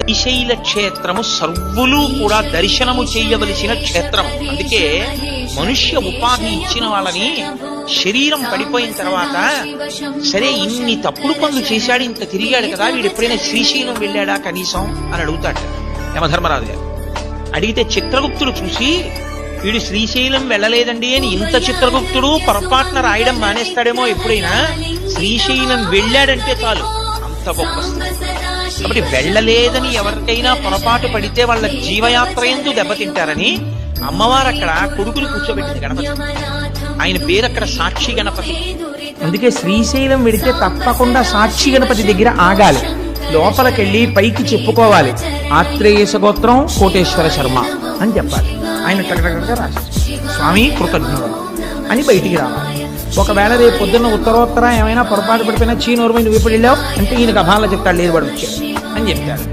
శ్రీశైల క్షేత్రము సర్వులు కూడా దర్శనము చేయవలసిన క్షేత్రం. అందుకే మనుష్య ఉపాధి ఇచ్చిన వాళ్ళని శరీరం పడిపోయిన తర్వాత, సరే ఇన్ని తప్పుడు పనులు చేశాడు, ఇంత తిరిగాడు కదా, వీడు ఎప్పుడైనా శ్రీశైలం వెళ్ళాడా కనీసం అని అడుగుతాడు యమధర్మరాజు గారు. అడిగితే చిత్రగుప్తుడు చూసి, వీడు శ్రీశైలం వెళ్ళలేదండి అని ఇంత చిత్రగుప్తుడు పొరపాటున రాయడం మానేస్తాడేమో, ఎప్పుడైనా శ్రీశైలం వెళ్ళాడంటే చాలు అంత గొప్ప. కాబట్టి వెళ్ళలేదని ఎవరికైనా పొరపాటు పడితే వాళ్ళ జీవయాత్ర ఎందు దెబ్బతింటారని అమ్మవారు అక్కడ కొడుకుని కూర్చోబెట్టింది గణపతి. ఆయన పేరు అక్కడ సాక్షి గణపతి. అందుకే శ్రీశైలం వెడితే తప్పకుండా సాక్షి గణపతి దగ్గర ఆగాలి, లోపలికెళ్ళి పైకి చెప్పుకోవాలి, ఆత్రేయస గోత్రం కోటేశ్వర శర్మ అని చెప్పాలి. ఆయన టగటగగా రాశారు, స్వామి కృతజ్ఞుడు అని బయటికి రావాలి. ఒకవేళ రేపు పొద్దున్న ఉత్తరోత్తర ఏమైనా పొరపాటు పడిపోయినా చీనోరుమై నువ్వు ఎప్పుడు వెళ్ళావు అంటే ఈయనకు అభాల్లో చెప్తాడు, లేదు వాడు వచ్చాడు అని చెప్తాడు.